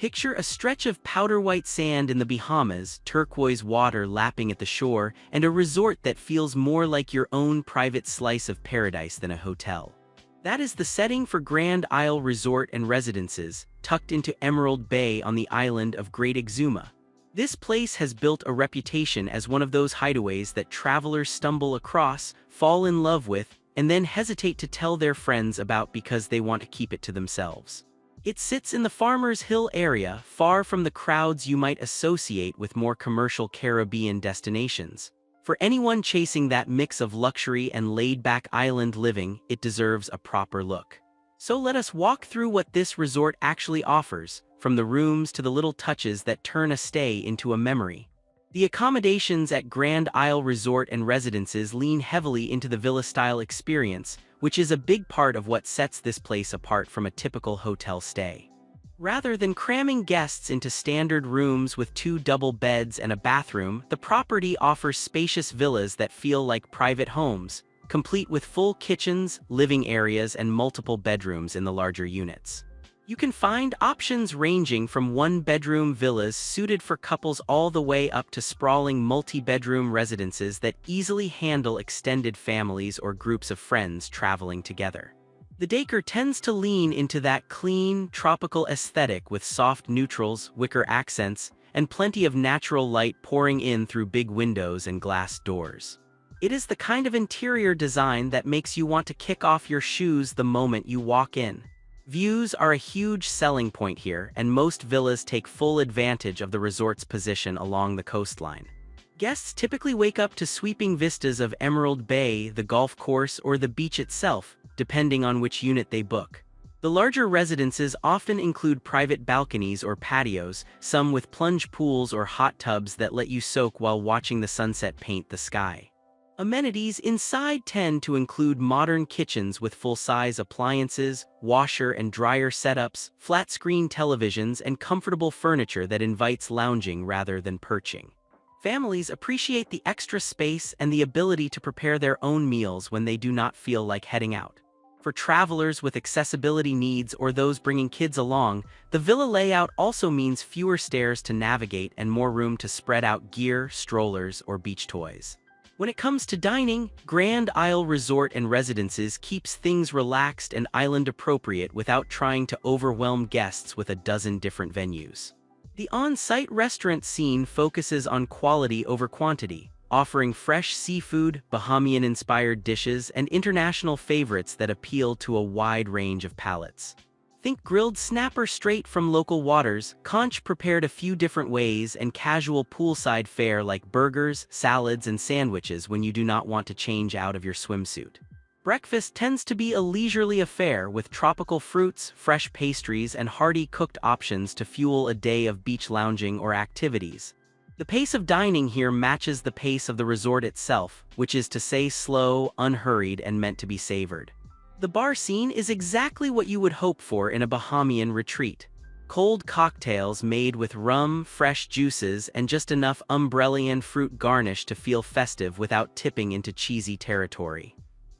Picture a stretch of powder-white sand in the Bahamas, turquoise water lapping at the shore, and a resort that feels more like your own private slice of paradise than a hotel. That is the setting for Grand Isle Resort and Residences, tucked into Emerald Bay on the island of Great Exuma. This place has built a reputation as one of those hideaways that travelers stumble across, fall in love with, and then hesitate to tell their friends about because they want to keep it to themselves. It sits in the Farmers Hill area, far from the crowds you might associate with more commercial Caribbean destinations. For anyone chasing that mix of luxury and laid-back island living, it deserves a proper look. So let us walk through what this resort actually offers, from the rooms to the little touches that turn a stay into a memory. The accommodations at Grand Isle Resort and Residences lean heavily into the villa-style experience, which is a big part of what sets this place apart from a typical hotel stay. Rather than cramming guests into standard rooms with 2 double beds and a bathroom, the property offers spacious villas that feel like private homes, complete with full kitchens, living areas, and multiple bedrooms in the larger units. You can find options ranging from 1-bedroom villas suited for couples all the way up to sprawling multi-bedroom residences that easily handle extended families or groups of friends traveling together. The decor tends to lean into that clean, tropical aesthetic with soft neutrals, wicker accents, and plenty of natural light pouring in through big windows and glass doors. It is the kind of interior design that makes you want to kick off your shoes the moment you walk in. Views are a huge selling point here, and most villas take full advantage of the resort's position along the coastline. Guests typically wake up to sweeping vistas of Emerald Bay, the golf course, or the beach itself, depending on which unit they book. The larger residences often include private balconies or patios, some with plunge pools or hot tubs that let you soak while watching the sunset paint the sky. Amenities inside tend to include modern kitchens with full-size appliances, washer and dryer setups, flat-screen televisions, and comfortable furniture that invites lounging rather than perching. Families appreciate the extra space and the ability to prepare their own meals when they do not feel like heading out. For travelers with accessibility needs or those bringing kids along, the villa layout also means fewer stairs to navigate and more room to spread out gear, strollers, or beach toys. When it comes to dining, Grand Isle Resort and Residences keeps things relaxed and island-appropriate without trying to overwhelm guests with a dozen different venues. The on-site restaurant scene focuses on quality over quantity, offering fresh seafood, Bahamian-inspired dishes, and international favorites that appeal to a wide range of palates. Think grilled snapper straight from local waters, conch prepared a few different ways, and casual poolside fare like burgers, salads, and sandwiches when you do not want to change out of your swimsuit. Breakfast tends to be a leisurely affair with tropical fruits, fresh pastries, and hearty cooked options to fuel a day of beach lounging or activities. The pace of dining here matches the pace of the resort itself, which is to say slow, unhurried, and meant to be savored. The bar scene is exactly what you would hope for in a Bahamian retreat. Cold cocktails made with rum, fresh juices, and just enough umbrellian fruit garnish to feel festive without tipping into cheesy territory.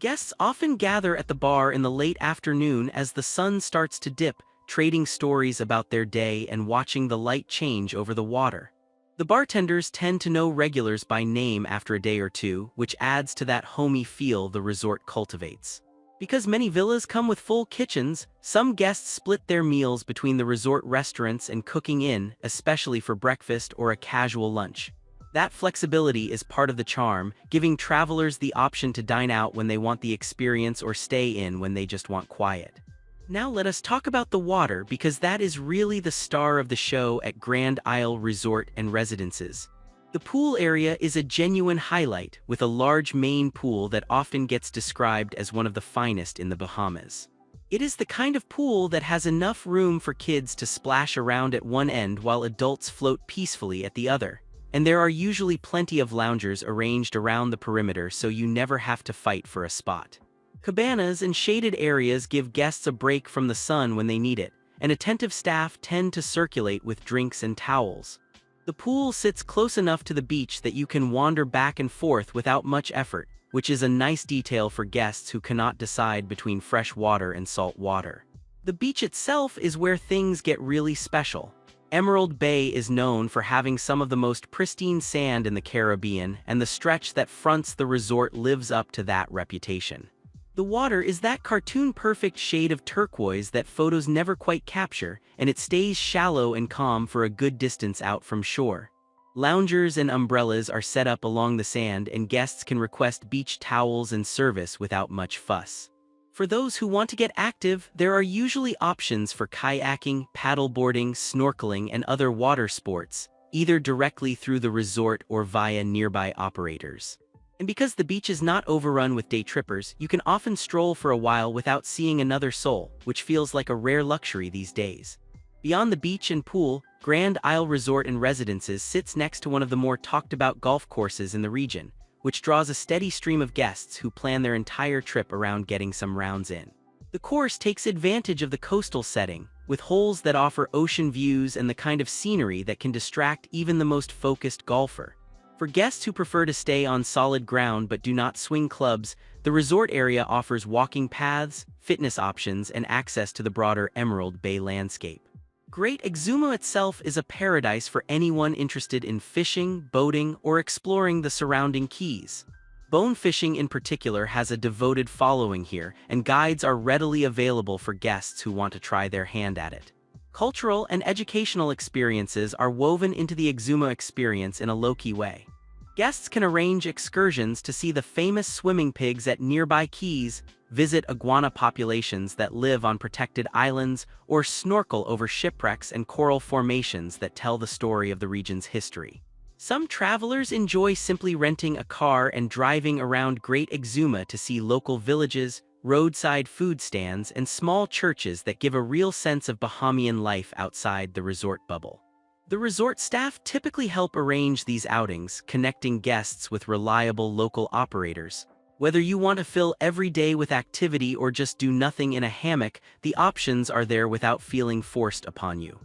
Guests often gather at the bar in the late afternoon as the sun starts to dip, trading stories about their day and watching the light change over the water. The bartenders tend to know regulars by name after a day or two, which adds to that homey feel the resort cultivates. Because many villas come with full kitchens, some guests split their meals between the resort restaurants and cooking in, especially for breakfast or a casual lunch. That flexibility is part of the charm, giving travelers the option to dine out when they want the experience or stay in when they just want quiet. Now let us talk about the water, because that is really the star of the show at Grand Isle Resort and Residences. The pool area is a genuine highlight, with a large main pool that often gets described as one of the finest in the Bahamas. It is the kind of pool that has enough room for kids to splash around at one end while adults float peacefully at the other. And there are usually plenty of loungers arranged around the perimeter so you never have to fight for a spot. Cabanas and shaded areas give guests a break from the sun when they need it, and attentive staff tend to circulate with drinks and towels. The pool sits close enough to the beach that you can wander back and forth without much effort, which is a nice detail for guests who cannot decide between fresh water and salt water. The beach itself is where things get really special. Emerald Bay is known for having some of the most pristine sand in the Caribbean, and the stretch that fronts the resort lives up to that reputation. The water is that cartoon-perfect shade of turquoise that photos never quite capture, and it stays shallow and calm for a good distance out from shore. Loungers and umbrellas are set up along the sand, and guests can request beach towels and service without much fuss. For those who want to get active, there are usually options for kayaking, paddleboarding, snorkeling, and other water sports, either directly through the resort or via nearby operators. And because the beach is not overrun with day trippers, you can often stroll for a while without seeing another soul, which feels like a rare luxury these days. Beyond the beach and pool, Grand Isle Resort and Residences sits next to one of the more talked-about golf courses in the region, which draws a steady stream of guests who plan their entire trip around getting some rounds in. The course takes advantage of the coastal setting, with holes that offer ocean views and the kind of scenery that can distract even the most focused golfer. For guests who prefer to stay on solid ground but do not swing clubs, the resort area offers walking paths, fitness options, and access to the broader Emerald Bay landscape. Great Exuma itself is a paradise for anyone interested in fishing, boating, or exploring the surrounding keys. Bone fishing in particular has a devoted following here, and guides are readily available for guests who want to try their hand at it. Cultural and educational experiences are woven into the Exuma experience in a low-key way. Guests can arrange excursions to see the famous swimming pigs at nearby keys, visit iguana populations that live on protected islands, or snorkel over shipwrecks and coral formations that tell the story of the region's history. Some travelers enjoy simply renting a car and driving around Great Exuma to see local villages, roadside food stands, and small churches that give a real sense of Bahamian life outside the resort bubble. The resort staff typically help arrange these outings, connecting guests with reliable local operators. Whether you want to fill every day with activity or just do nothing in a hammock, the options are there without feeling forced upon you.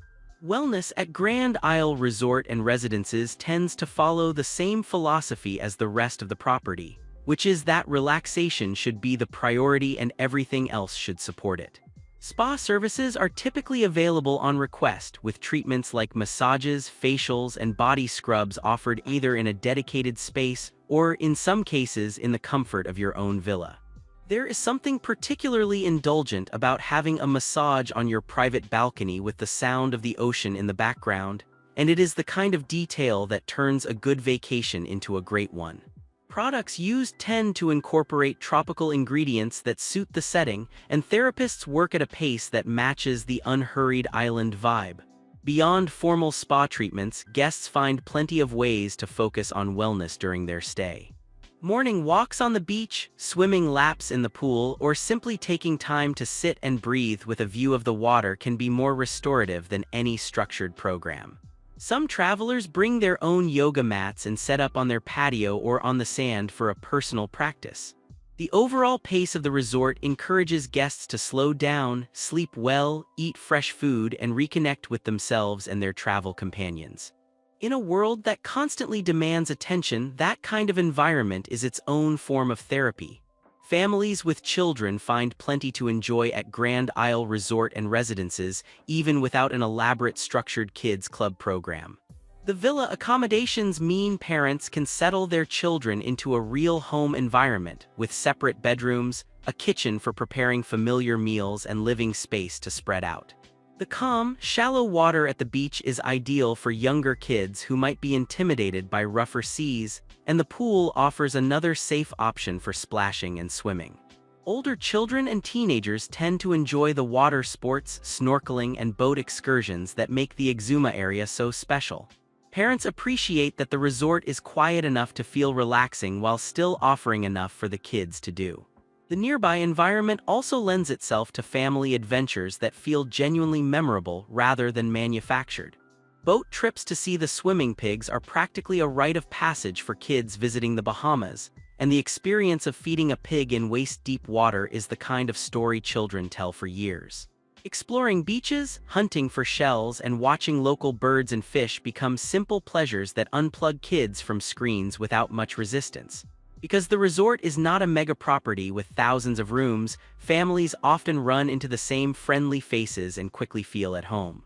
Wellness at Grand Isle Resort and Residences tends to follow the same philosophy as the rest of the property, which is that relaxation should be the priority and everything else should support it. Spa services are typically available on request, with treatments like massages, facials, and body scrubs offered either in a dedicated space or, in some cases, in the comfort of your own villa. There is something particularly indulgent about having a massage on your private balcony with the sound of the ocean in the background, and it is the kind of detail that turns a good vacation into a great one. Products used tend to incorporate tropical ingredients that suit the setting, and therapists work at a pace that matches the unhurried island vibe. Beyond formal spa treatments, guests find plenty of ways to focus on wellness during their stay. Morning walks on the beach, swimming laps in the pool, or simply taking time to sit and breathe with a view of the water can be more restorative than any structured program. Some travelers bring their own yoga mats and set up on their patio or on the sand for a personal practice. The overall pace of the resort encourages guests to slow down, sleep well, eat fresh food, and reconnect with themselves and their travel companions. In a world that constantly demands attention, that kind of environment is its own form of therapy. Families with children find plenty to enjoy at Grand Isle Resort and Residences, even without an elaborate structured kids club program. The villa accommodations mean parents can settle their children into a real home environment, with separate bedrooms, a kitchen for preparing familiar meals, and living space to spread out. The calm, shallow water at the beach is ideal for younger kids who might be intimidated by rougher seas, and the pool offers another safe option for splashing and swimming. Older children and teenagers tend to enjoy the water sports, snorkeling, and boat excursions that make the Exuma area so special. Parents appreciate that the resort is quiet enough to feel relaxing while still offering enough for the kids to do. The nearby environment also lends itself to family adventures that feel genuinely memorable rather than manufactured. Boat trips to see the swimming pigs are practically a rite of passage for kids visiting the Bahamas, and the experience of feeding a pig in waist-deep water is the kind of story children tell for years. Exploring beaches, hunting for shells, and watching local birds and fish become simple pleasures that unplug kids from screens without much resistance. Because the resort is not a mega property with thousands of rooms, families often run into the same friendly faces and quickly feel at home.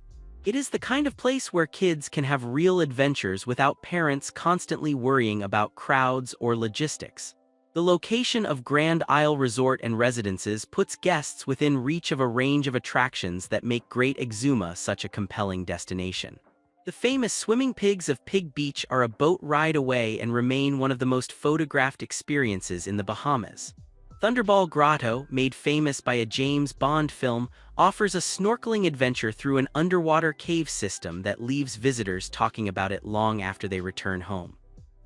It is the kind of place where kids can have real adventures without parents constantly worrying about crowds or logistics. The location of Grand Isle Resort and Residences puts guests within reach of a range of attractions that make Great Exuma such a compelling destination. The famous swimming pigs of Pig Beach are a boat ride away and remain one of the most photographed experiences in the Bahamas. Thunderball Grotto, made famous by a James Bond film, offers a snorkeling adventure through an underwater cave system that leaves visitors talking about it long after they return home.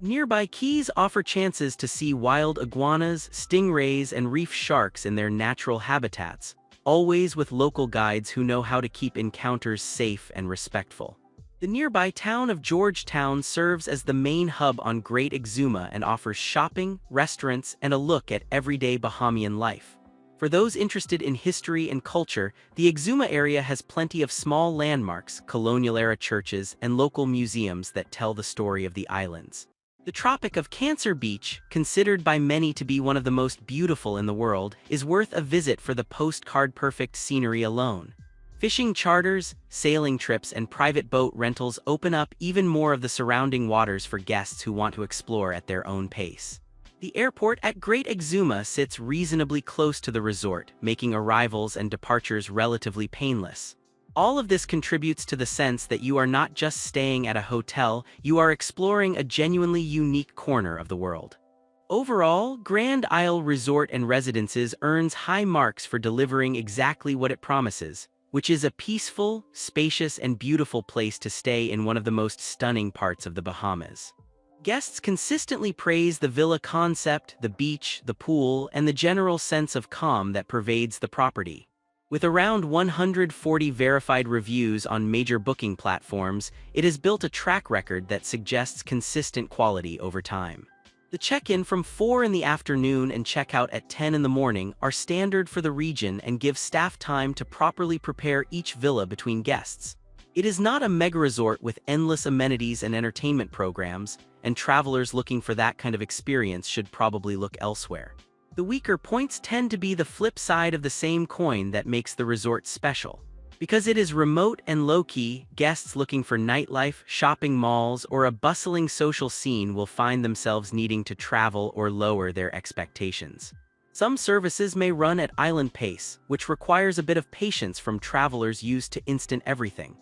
Nearby keys offer chances to see wild iguanas, stingrays, and reef sharks in their natural habitats, always with local guides who know how to keep encounters safe and respectful. The nearby town of Georgetown serves as the main hub on Great Exuma and offers shopping, restaurants, and a look at everyday Bahamian life. For those interested in history and culture, the Exuma area has plenty of small landmarks, colonial-era churches, and local museums that tell the story of the islands. The Tropic of Cancer Beach, considered by many to be one of the most beautiful in the world, is worth a visit for the postcard-perfect scenery alone. Fishing charters, sailing trips, and private boat rentals open up even more of the surrounding waters for guests who want to explore at their own pace. The airport at Great Exuma sits reasonably close to the resort, making arrivals and departures relatively painless. All of this contributes to the sense that you are not just staying at a hotel, you are exploring a genuinely unique corner of the world. Overall, Grand Isle Resort and Residences earns high marks for delivering exactly what it promises, which is a peaceful, spacious, and beautiful place to stay in one of the most stunning parts of the Bahamas. Guests consistently praise the villa concept, the beach, the pool, and the general sense of calm that pervades the property. With around 140 verified reviews on major booking platforms, it has built a track record that suggests consistent quality over time. The check-in from 4 in the afternoon and check-out at 10 in the morning are standard for the region and give staff time to properly prepare each villa between guests. It is not a mega-resort with endless amenities and entertainment programs, and travelers looking for that kind of experience should probably look elsewhere. The weaker points tend to be the flip side of the same coin that makes the resort special. Because it is remote and low-key, guests looking for nightlife, shopping malls, or a bustling social scene will find themselves needing to travel or lower their expectations. Some services may run at island pace, which requires a bit of patience from travelers used to instant everything.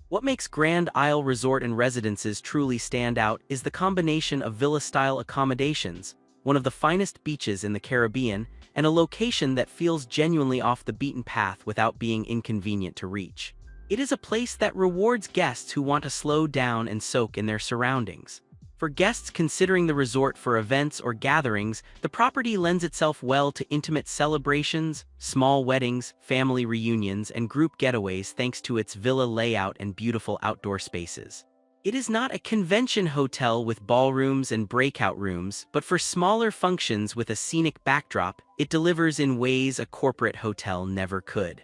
What makes Grand Isle Resort and Residences truly stand out is the combination of villa-style accommodations, one of the finest beaches in the Caribbean, and a location that feels genuinely off the beaten path without being inconvenient to reach. It is a place that rewards guests who want to slow down and soak in their surroundings. For guests considering the resort for events or gatherings, the property lends itself well to intimate celebrations, small weddings, family reunions, and group getaways thanks to its villa layout and beautiful outdoor spaces. It is not a convention hotel with ballrooms and breakout rooms, but for smaller functions with a scenic backdrop, it delivers in ways a corporate hotel never could.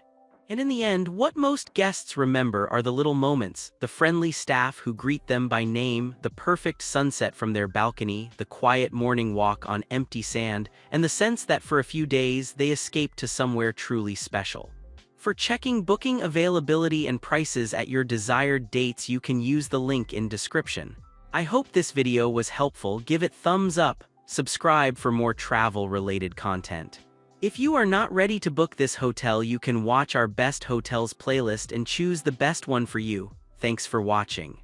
And in the end, what most guests remember are the little moments, the friendly staff who greet them by name, the perfect sunset from their balcony, the quiet morning walk on empty sand, and the sense that for a few days they escaped to somewhere truly special. For checking booking availability and prices at your desired dates, you can use the link in description. I hope this video was helpful. Give it thumbs up, subscribe for more travel-related content. If you are not ready to book this hotel, you can watch our best hotels playlist and choose the best one for you. Thanks for watching.